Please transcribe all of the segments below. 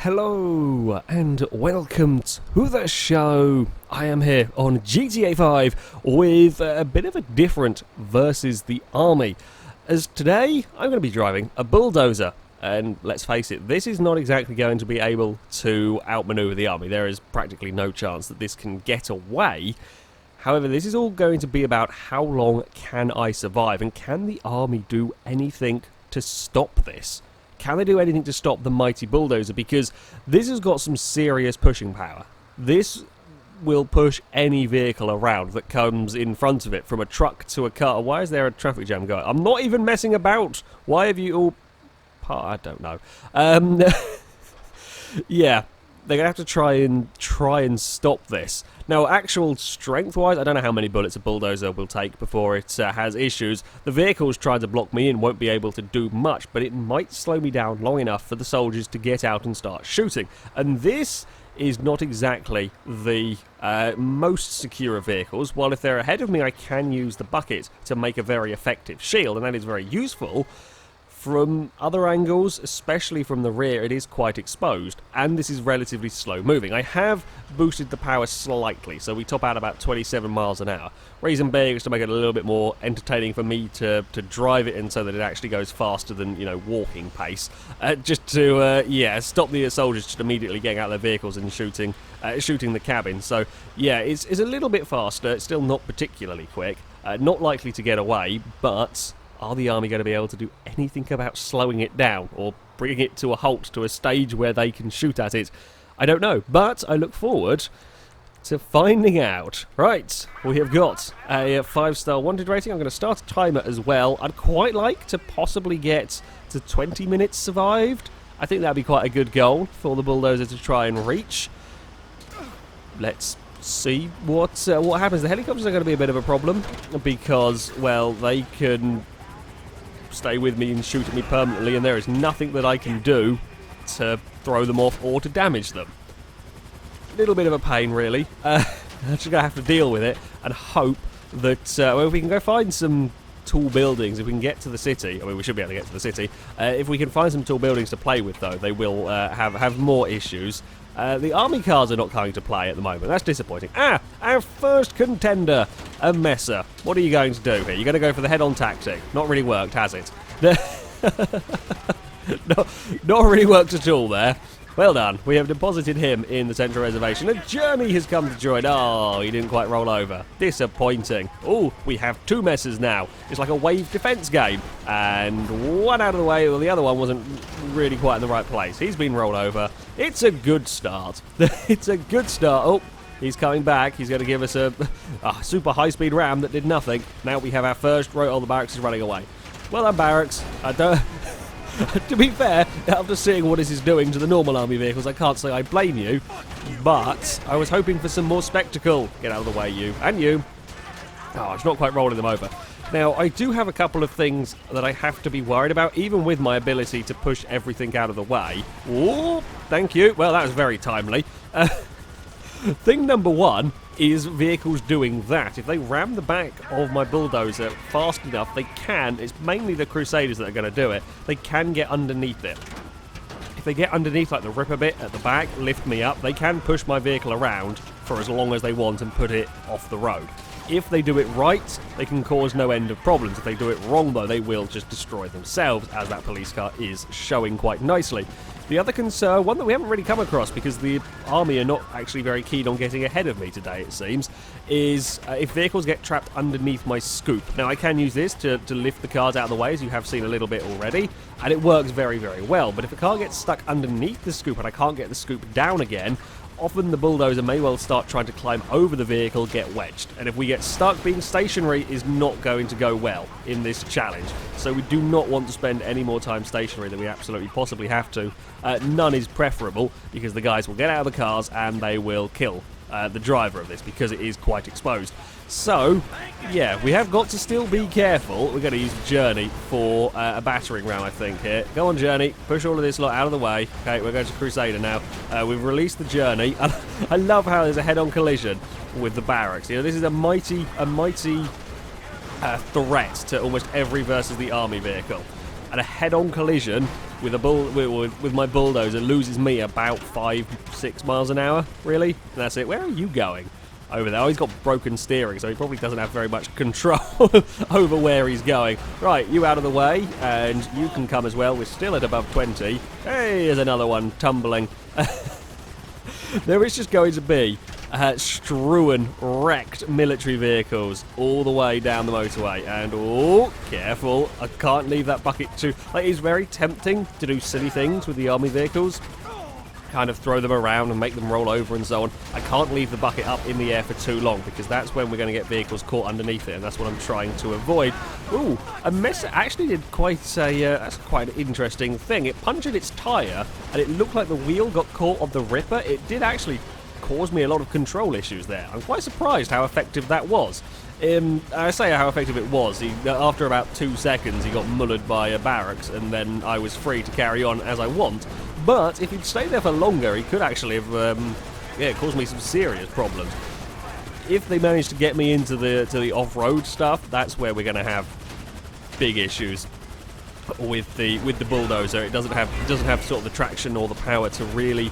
Hello and welcome to the show. I am here on GTA 5 with a bit of a different versus the army, as today I'm going to be driving a bulldozer, and let's face it, this is not exactly going to be able to outmaneuver the army. There is practically no chance that this can get away. However, this is all going to be about how long can I survive, and can the army do anything to stop this? Can they do anything to stop the mighty bulldozer? Because this has got some serious pushing power. This will push any vehicle around that comes in front of it, from a truck to a car. Why is there a traffic jam going? I'm not even messing about. Why have you all... I don't know. Yeah, they're going to have to try and stop this. Now, actual strength-wise, I don't know how many bullets a bulldozer will take before it has issues. The vehicles trying to block me in won't be able to do much, but it might slow me down long enough for the soldiers to get out and start shooting. And this is not exactly the most secure of vehicles. While if they're ahead of me, I can use the bucket to make a very effective shield, and that is very useful. From other angles, especially from the rear, it is quite exposed, and this is relatively slow moving. I have boosted the power slightly, so we top out about 27 miles an hour. Reason being is to make it a little bit more entertaining for me to drive it in, so that it actually goes faster than, you know, walking pace. Just to, stop the soldiers just immediately getting out of their vehicles and shooting the cabin. So, yeah, it's a little bit faster. It's still not particularly quick. Not likely to get away, but... are the army going to be able to do anything about slowing it down or bringing it to a halt, to a stage where they can shoot at it? I don't know, but I look forward to finding out. Right, we have got a 5-star wanted rating. I'm going to start a timer as well. I'd quite like to possibly get to 20 minutes survived. I think that'd be quite a good goal for the bulldozer to try and reach. Let's see what happens. The helicopters are going to be a bit of a problem because, well, they can stay with me and shoot at me permanently, and there is nothing that I can do to throw them off or to damage them. A little bit of a pain, really. I'm just going to have to deal with it and hope that well, if we can go find some tall buildings, if we can get to the city, I mean, we should be able to get to the city. If we can find some tall buildings to play with, though, they will have more issues. The army cars are not coming to play at the moment. That's disappointing. Our first contender, a Messer. What are you going to do here? You're going to go for the head-on tactic. Not really worked, has it? Not really worked at all there. Well done. We have deposited him in the central reservation. A journey has come to join. Oh, he didn't quite roll over. Disappointing. Oh, we have two Messers now. It's like a wave defense game. And one out of the way, well, the other one wasn't really quite in the right place. He's been rolled over. It's a good start. It's a good start. Oh, he's coming back. He's going to give us a super high-speed ram that did nothing. Now we have our first row. Oh, the barracks is running away. Well done, barracks. I don't... To be fair, after seeing what this is doing to the normal army vehicles, I can't say I blame you, but I was hoping for some more spectacle. Get out of the way, you. And you. Oh, it's not quite rolling them over. Now, I do have a couple of things that I have to be worried about, even with my ability to push everything out of the way. Oh, thank you. Well, that was very timely. Thing number one is vehicles doing that. If they ram the back of my bulldozer fast enough, they can. It's mainly the Crusaders that are going to do it. They can get underneath it. If they get underneath, like the ripper bit at the back, lift me up, they can push my vehicle around for as long as they want and put it off the road. If they do it right, they can cause no end of problems. If they do it wrong, though, they will just destroy themselves, as that police car is showing quite nicely. The other concern, one that we haven't really come across because the army are not actually very keen on getting ahead of me today, it seems, is if vehicles get trapped underneath my scoop. Now, I can use this to lift the cars out of the way, as you have seen a little bit already, and it works very, very well. But if a car gets stuck underneath the scoop and I can't get the scoop down again, often the bulldozer may well start trying to climb over the vehicle, get wedged. And if we get stuck, being stationary is not going to go well in this challenge. So we do not want to spend any more time stationary than we absolutely possibly have to. None is preferable, because the guys will get out of the cars and they will kill the driver of this, because it is quite exposed. So, yeah, we have got to still be careful. We're going to use Journey for a battering ram, I think, here. Go on, Journey. Push all of this lot out of the way. Okay, we're going to Crusader now. We've released the Journey. And I love how there's a head-on collision with the barracks. You know, this is a mighty threat to almost every versus the army vehicle. And a head-on collision with my bulldozer loses me about 5-6 miles an hour, really. And that's it. Where are you going? Over there. Oh, he's got broken steering, so he probably doesn't have very much control over where he's going. Right, you out of the way, and you can come as well. We're still at above 20. Hey, there's another one tumbling. There is just going to be strewn, wrecked military vehicles all the way down the motorway. And, oh, careful. I can't leave that bucket too... Like, it's very tempting to do silly things with the army vehicles. Kind of throw them around and make them roll over and so on. I can't leave the bucket up in the air for too long because that's when we're going to get vehicles caught underneath it, and that's what I'm trying to avoid. Ooh, a mess actually did quite a that's quite an interesting thing. It punctured its tyre and it looked like the wheel got caught on the ripper. It did actually cause me a lot of control issues there. I'm quite surprised how effective that was. I say how effective it was. After about 2 seconds, he got mullered by a barracks, and then I was free to carry on as I want. But if he'd stayed there for longer, he could actually have caused me some serious problems. If they manage to get me into the off-road stuff, that's where we're going to have big issues with the bulldozer. It doesn't have sort of the traction or the power to really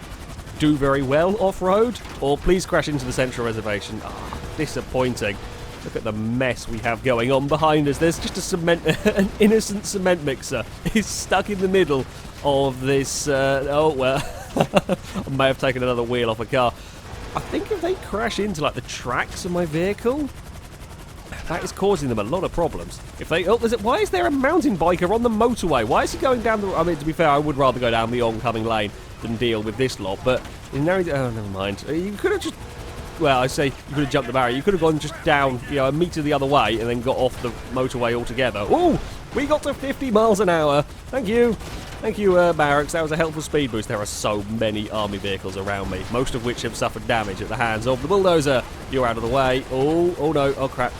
do very well off-road. Or please crash into the central reservation. Ah, disappointing. Look at the mess we have going on behind us. There's just an innocent cement mixer. He's stuck in the middle of this. Oh well, I may have taken another wheel off a car. I think if they crash into like the tracks of my vehicle, that is causing them a lot of problems. If they, why is there a mountain biker on the motorway? Why is he going down the? I mean, to be fair, I would rather go down the oncoming lane than deal with this lot. But now, oh, never mind. You could have just. Well, I say you could have jumped the barrier. You could have gone just down, a metre the other way and then got off the motorway altogether. Ooh, we got to 50 miles an hour. Thank you. Thank you, barracks. That was a helpful speed boost. There are so many army vehicles around me, most of which have suffered damage at the hands of the bulldozer. You're out of the way. Oh no. Oh, crap.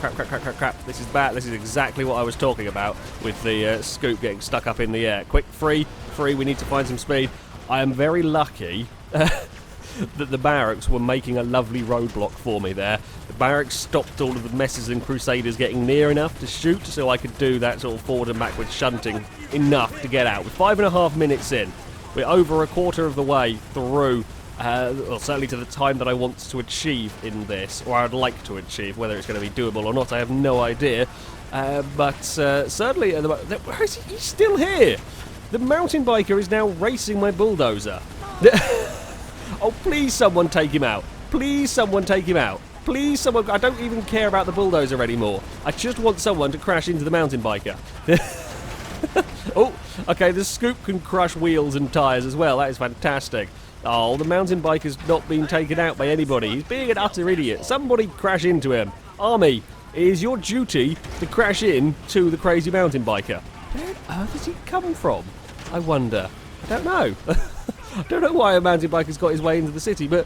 This is bad. This is exactly what I was talking about with the scoop getting stuck up in the air. Quick, free. We need to find some speed. I am very lucky that the barracks were making a lovely roadblock for me there. The barracks stopped all of the messes and crusaders getting near enough to shoot, so I could do that sort of forward and backward shunting enough to get out. With 5.5 minutes in, we're over a quarter of the way through, well, certainly to the time that I want to achieve in this, or I'd like to achieve. Whether it's going to be doable or not, I have no idea. But certainly, where is he? He's still here. The mountain biker is now racing my bulldozer. Oh, please someone take him out. Please someone take him out. Please someone... I don't even care about the bulldozer anymore. I just want someone to crash into the mountain biker. Oh, okay, the scoop can crush wheels and tyres as well. That is fantastic. Oh, the mountain biker's not being taken out by anybody. He's being an utter idiot. Somebody crash into him. Army, it is your duty to crash into the crazy mountain biker. Where on earth has he come from? I wonder. I don't know. I don't know why a mountain biker's got his way into the city, but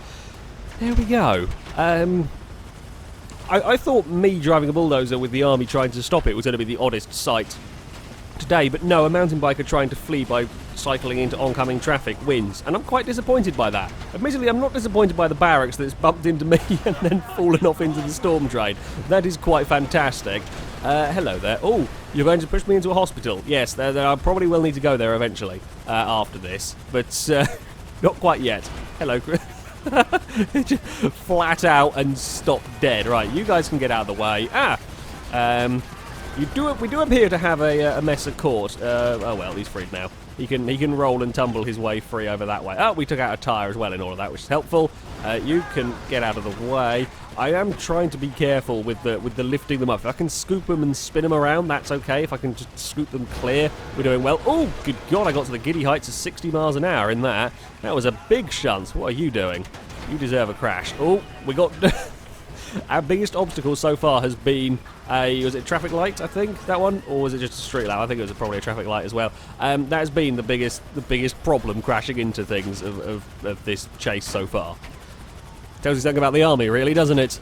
there we go. I thought me driving a bulldozer with the army trying to stop it was going to be the oddest sight today, but no, a mountain biker trying to flee by cycling into oncoming traffic wins, and I'm quite disappointed by that. Admittedly, I'm not disappointed by the barracks that's bumped into me and then fallen off into the storm drain. That is quite fantastic. Hello there. Oh, you're going to push me into a hospital. Yes, I probably will need to go there eventually after this, but not quite yet. Hello, Chris. Flat out and stop dead. Right, you guys can get out of the way. We do appear to have a Messer caught. Oh well, he's freed now. He can roll and tumble his way free over that way. Oh, we took out a tyre as well in all of that, which is helpful. You can get out of the way. I am trying to be careful with the lifting them up. If I can scoop them and spin them around, that's okay. If I can just scoop them clear, we're doing well. Oh, good God, I got to the giddy heights of 60 miles an hour in that. That was a big shunt. What are you doing? You deserve a crash. Oh, we got... Our biggest obstacle so far has been was it traffic light, I think, that one? Or was it just a street light? I think it was probably a traffic light as well. That has been the biggest problem crashing into things of this chase so far. Tells you something about the army, really, doesn't it?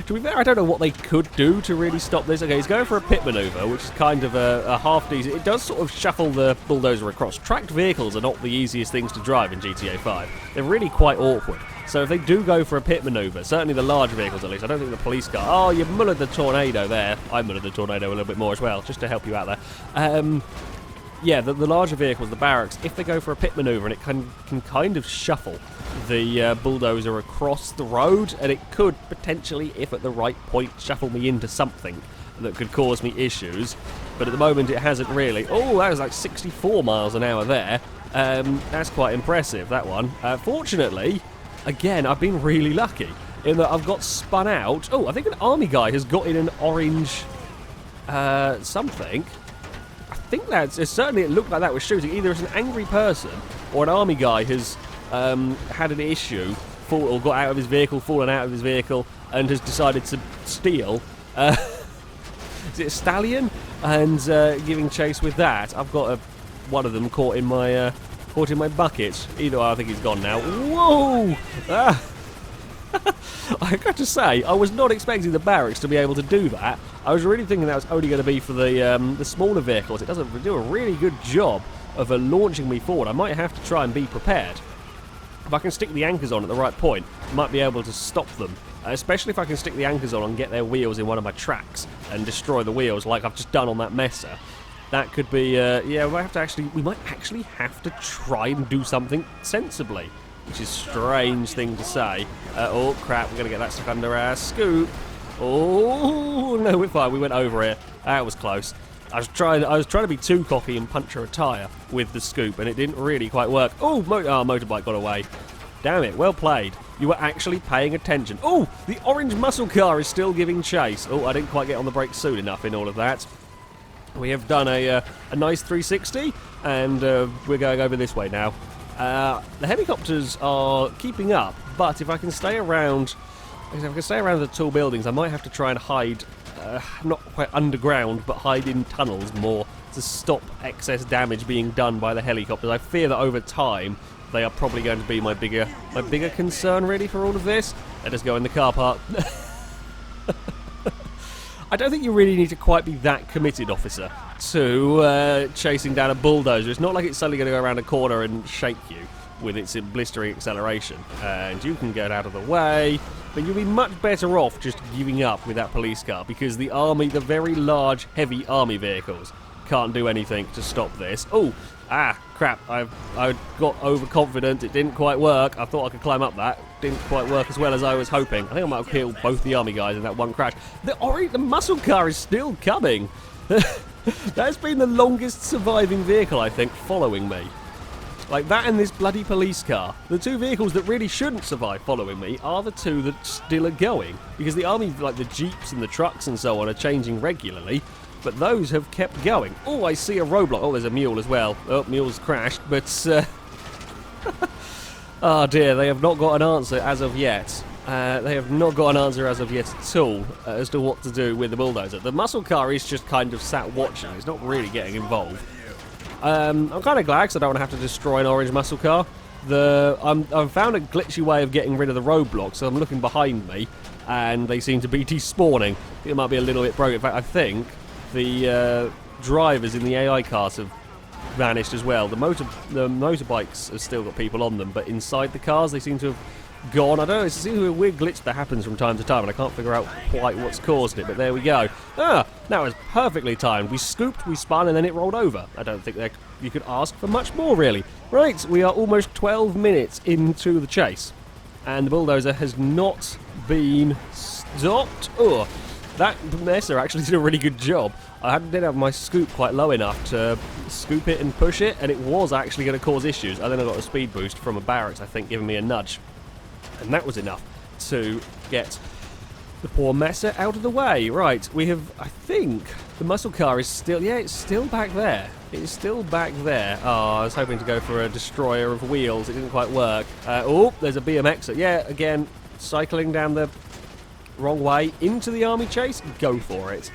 To be fair, I don't know what they could do to really stop this. Okay, he's going for a pit manoeuvre, which is kind of a half decent. It does sort of shuffle the bulldozer across. Tracked vehicles are not the easiest things to drive in GTA 5. They're really quite awkward. So if they do go for a pit manoeuvre, certainly the large vehicles at least, I don't think the police car... Oh, you mullered the Tornado there. I mullered the Tornado a little bit more as well, just to help you out there. yeah, the larger vehicles, the barracks, if they go for a pit manoeuvre, and it can kind of shuffle the bulldozer across the road, and it could potentially, if at the right point, shuffle me into something that could cause me issues. But at the moment, it hasn't really. Oh, that was like 64 miles an hour there. That's quite impressive, that one. Fortunately, again, I've been really lucky in that I've got spun out. Oh, I think an army guy has got in an orange something. I think certainly it looked like that was shooting. Either it's an angry person or an army guy has had an issue, or got out of his vehicle, fallen out of his vehicle, and has decided to steal. Is it a stallion? And giving chase with that. I've got one of them caught in my bucket. Either way, I think he's gone now. Whoa! Ah. I got to say, I was not expecting the barracks to be able to do that. I was really thinking that was only going to be for the smaller vehicles. It doesn't do a really good job of launching me forward. I might have to try and be prepared. If I can stick the anchors on at the right point, I might be able to stop them. Especially if I can stick the anchors on and get their wheels in one of my tracks and destroy the wheels like I've just done on that Messer. That could be, yeah, we might actually have to try and do something sensibly. Which is a strange thing to say. Oh, crap, we're going to get that stuck under our scoop. Oh, no, we're fine. We went over it. That was close. I was trying to be too cocky and puncture a tyre with the scoop, and it didn't really quite work. Oh, motorbike got away. Damn it, well played. You were actually paying attention. Oh, the orange muscle car is still giving chase. Oh, I didn't quite get on the brakes soon enough in all of that. We have done a nice 360, and we're going over this way now. The helicopters are keeping up, but if I can stay around the tall buildings, I might have to try and hide, not quite underground, but hide in tunnels more to stop excess damage being done by the helicopters. I fear that over time, they are probably going to be my bigger concern, really, for all of this. Let us go in the car park. I don't think you really need to quite be that committed, officer, to chasing down a bulldozer. It's not like it's suddenly going to go around a corner and shake you with its blistering acceleration. And you can get out of the way, but you'll be much better off just giving up with that police car, because the army, the very large, heavy army vehicles, can't do anything to stop this. Oh, crap, I got overconfident. It didn't quite work. I thought I could climb up that. Didn't quite work as well as I was hoping. I think I might have killed both the army guys in that one crash. The muscle car is still coming. That's been the longest surviving vehicle, I think, following me. Like that and this bloody police car. The two vehicles that really shouldn't survive following me are the two that still are going. Because the army, like the jeeps and the trucks and so on, are changing regularly. But those have kept going. Oh, I see a roadblock. Oh, there's a mule as well. Oh, mule's crashed, but... oh dear, they have not got an answer as of yet. They have not got an answer as of yet at all as to what to do with the bulldozer. The muscle car is just kind of sat watching. It's not really getting involved. I'm kind of glad because I don't want to have to destroy an orange muscle car. I've found a glitchy way of getting rid of the roadblocks, so I'm looking behind me, and they seem to be despawning. It might be a little bit broken. In fact, I think the drivers in the AI cars have vanished as well. The motorbikes have still got people on them, but inside the cars they seem to have gone. I don't know, it seems to be a weird glitch that happens from time to time, and I can't figure out quite what's caused it, but there we go. That was perfectly timed. We scooped, we spun, and then it rolled over. I don't think you could ask for much more, really. Right, we are almost 12 minutes into the chase, and the bulldozer has not been stopped. Oh, that Messer actually did a really good job. I did have my scoop quite low enough to scoop it and push it, and it was actually going to cause issues. And then I got a speed boost from a barracks, I think, giving me a nudge. And that was enough to get the poor Messer out of the way. Right, we have, I think, the muscle car is still, yeah, it's still back there. It's still back there. Oh, I was hoping to go for a destroyer of wheels. It didn't quite work. Oh, there's a BMXer. Yeah, again, cycling down the wrong way into the army chase. Go for it.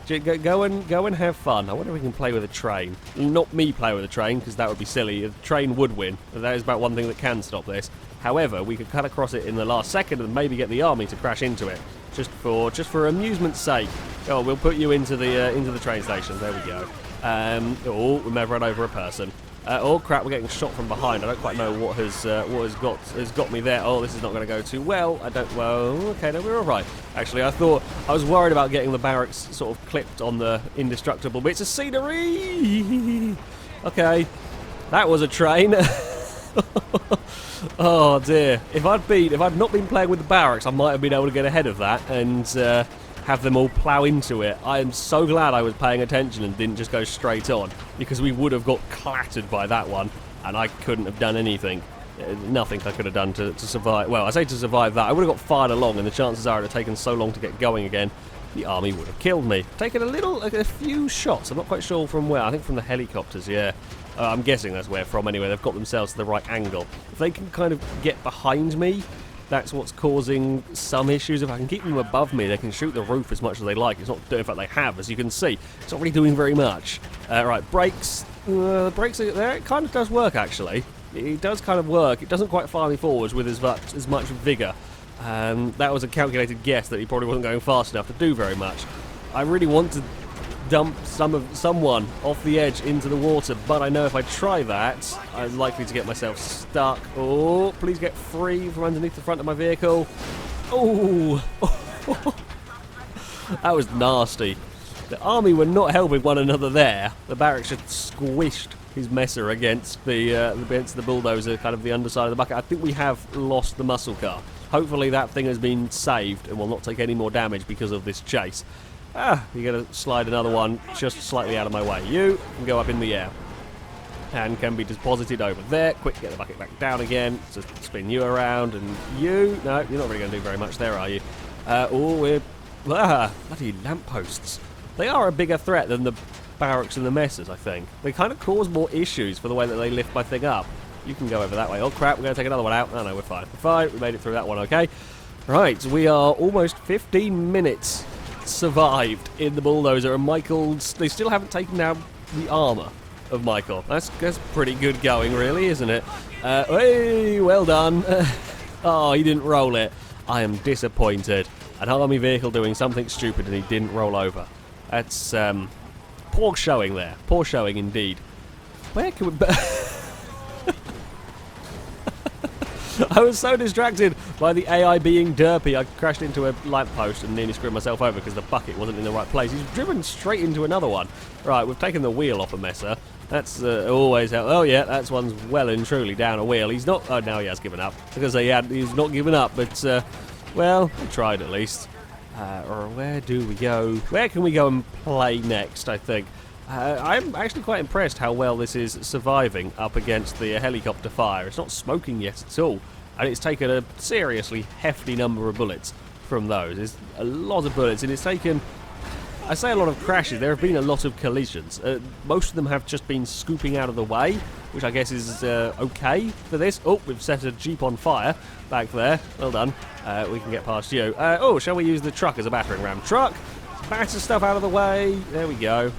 Go and have fun. I wonder if we can play with a train. Not me play with a train, because that would be silly. A train would win. That is about one thing that can stop this. However, we could cut across it in the last second and maybe get the army to crash into it, just for amusement's sake. Oh, we'll put you into the train station. There we go. Oh, we may have run over a person. Oh crap, we're getting shot from behind. I don't quite know what has got me there. Oh, this is not going to go too well. Okay, no, we're all right. Actually, I was worried about getting the barracks sort of clipped on the indestructible bits of scenery. Okay, that was a train. Oh dear. If I'd not been playing with the barracks, I might have been able to get ahead of that and have them all plough into it. I am so glad I was paying attention and didn't just go straight on, because we would have got clattered by that one, and I couldn't have done anything. Nothing I could have done to survive. Well, I say to survive that. I would have got fired along, and the chances are it had taken so long to get going again, the army would have killed me. Taken a few shots. I'm not quite sure from where. I think from the helicopters, yeah. I'm guessing that's where from anyway. They've got themselves to the right angle. If they can kind of get behind me, that's what's causing some issues. If I can keep them above me, they can shoot the roof as much as they like. It's not, in fact, they have, as you can see. It's not really doing very much. Right, brakes. The brakes are there. It kind of does work, actually. It does kind of work. It doesn't quite fire me forwards with as much vigour. That was a calculated guess that he probably wasn't going fast enough to do very much. I really want to dump someone off the edge into the water, but I know if I try that, I'm likely to get myself stuck. Oh, please get free from underneath the front of my vehicle. Oh, that was nasty. The army were not helping one another there. The barracks just squished his messer against the bulldozer, kind of the underside of the bucket. I think we have lost the muscle car. Hopefully that thing has been saved and will not take any more damage because of this chase. You're going to slide another one just slightly out of my way. You can go up in the air and can be deposited over there. Quick, get the bucket back down again. Just spin you around, and you... No, you're not really going to do very much there, are you? We're... bloody lampposts. They are a bigger threat than the barracks and the messers, I think. They kind of cause more issues for the way that they lift my thing up. You can go over that way. Oh, crap, we're going to take another one out. Oh, no, we're fine. We're fine. We made it through that one, okay? Right, we are almost 15 minutes survived in the bulldozer, and they still haven't taken down the armour of Michael. That's pretty good going, really, isn't it? Hey, well done. Oh, he didn't roll it. I am disappointed. An army vehicle doing something stupid and he didn't roll over. That's poor showing there. Poor showing indeed. Where can we... I was so distracted by the AI being derpy, I crashed into a lamppost and nearly screwed myself over because the bucket wasn't in the right place. He's driven straight into another one. Right, we've taken the wheel off a messer. That's always how... Oh, yeah, that's one's well and truly down a wheel. He's not... Oh, now he has given up. Because he's not given up, but, well, he tried at least. Or where do we go? Where can we go and play next, I think? I'm actually quite impressed how well this is surviving up against the helicopter fire. It's not smoking yet at all, and it's taken a seriously hefty number of bullets from those. It's a lot of bullets, and it's taken, I say a lot of crashes. There have been a lot of collisions. Most of them have just been scooping out of the way, which I guess is okay for this. Oh, we've set a Jeep on fire back there. Well done. We can get past you. Oh, shall we use the truck as a battering ram? Truck! Batter stuff out of the way. There we go.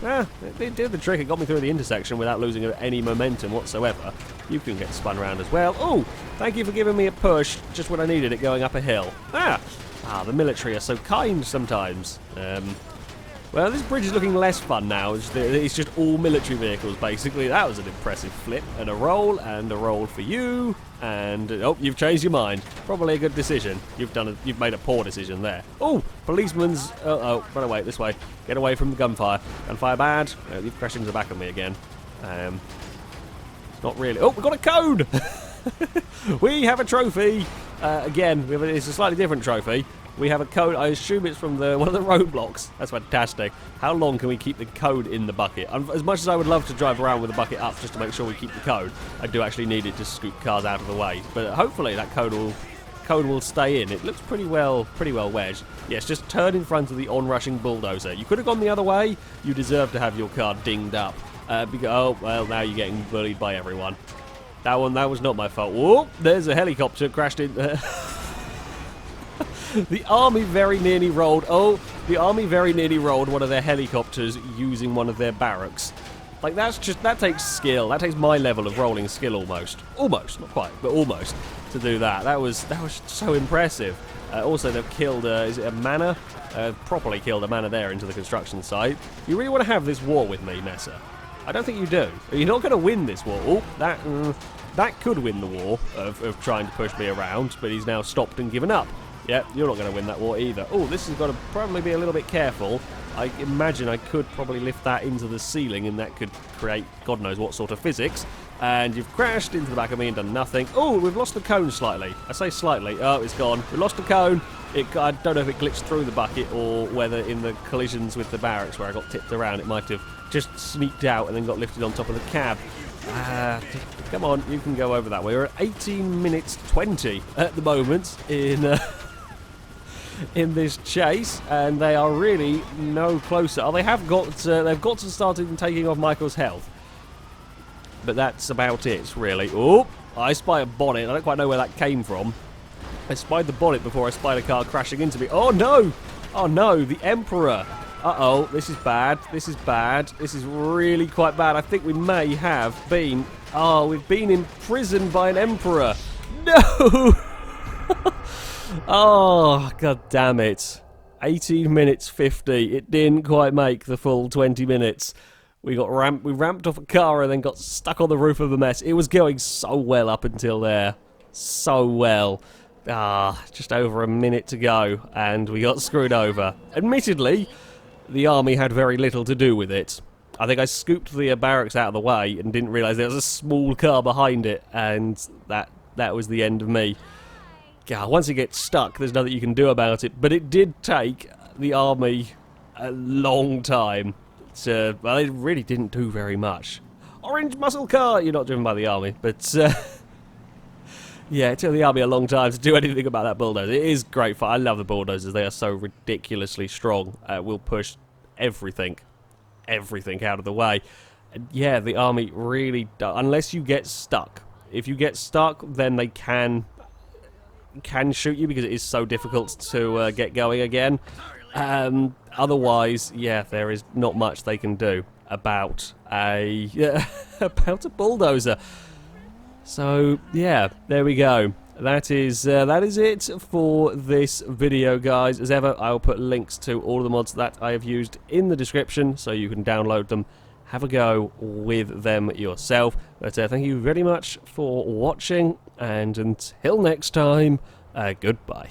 It did the trick. It got me through the intersection without losing any momentum whatsoever. You can get spun around as well. Oh, thank you for giving me a push just when I needed it going up a hill. The military are so kind sometimes. Well, this bridge is looking less fun now. It's just all military vehicles, basically. That was an impressive flip. And a roll for you. And, oh, you've changed your mind. Probably a good decision. You've made a poor decision there. Oh, policeman's... Oh, run away, this way. Get away from the gunfire. Gunfire bad. You've crashed into the back of me again. Not really. Oh, we've got a code! We have a trophy! Again, it's a slightly different trophy. We have a code. I assume it's from one of the roadblocks. That's fantastic. How long can we keep the code in the bucket? As much as I would love to drive around with the bucket up just to make sure we keep the code, I do actually need it to scoop cars out of the way. But hopefully that code will stay in. It looks pretty well wedged. Yes, just turn in front of the onrushing bulldozer. You could have gone the other way. You deserve to have your car dinged up. Oh, well, now you're getting bullied by everyone. That was not my fault. Whoa, there's a helicopter crashed in. The army very nearly rolled. Oh, the army very nearly rolled one of their helicopters using one of their barracks. Like, that takes skill. That takes my level of rolling skill almost. Almost, not quite, but almost, to do that. That was so impressive. Also, they've killed, is it a manor? Properly killed a manor there into the construction site. You really want to have this war with me, Messer? I don't think you do. You're not going to win this war. Oh, that could win the war of trying to push me around, but he's now stopped and given up. Yeah, you're not going to win that war either. Oh, this has got to probably be a little bit careful. I imagine I could probably lift that into the ceiling, and that could create God knows what sort of physics. And you've crashed into the back of me and done nothing. Oh, we've lost the cone slightly. I say slightly. Oh, it's gone. We lost the cone. I don't know if it glitched through the bucket or whether in the collisions with the barracks where I got tipped around, it might have just sneaked out and then got lifted on top of the cab. Come on, you can go over that way. We're at 18 minutes 20 at the moment in this chase, and they are really no closer. Oh, they've got to start taking off Michael's health. But that's about it, really. Oh, I spy a bonnet. I don't quite know where that came from. I spied the bonnet before I spied a car crashing into me. Oh, no! Oh, no, the Emperor. Uh-oh, this is bad. This is bad. This is really quite bad. I think we may have been... Oh, we've been imprisoned by an Emperor. No! Oh, god damn it. 18 minutes 50. It didn't quite make the full 20 minutes. We ramped off a car and then got stuck on the roof of a mess. It was going so well up until there. So well. Just over a minute to go, and we got screwed over. Admittedly, the army had very little to do with it. I think I scooped the barracks out of the way and didn't realise there was a small car behind it, and that was the end of me. God, once it gets stuck, there's nothing you can do about it. But it did take the army a long time. Well, they really didn't do very much. Orange muscle car! You're not driven by the army, but yeah, it took the army a long time to do anything about that bulldozer. It is great fun. I love the bulldozers. They are so ridiculously strong. We'll push everything out of the way. And yeah, the army really does. Unless you get stuck. If you get stuck, then they can shoot you because it is so difficult to get going again. Otherwise, yeah, there is not much they can do about a bulldozer. So yeah, there we go. That is it for this video, guys. As ever, I will put links to all of the mods that I have used in the description, so you can download them, have a go with them yourself. But thank you very much for watching, and until next time, goodbye.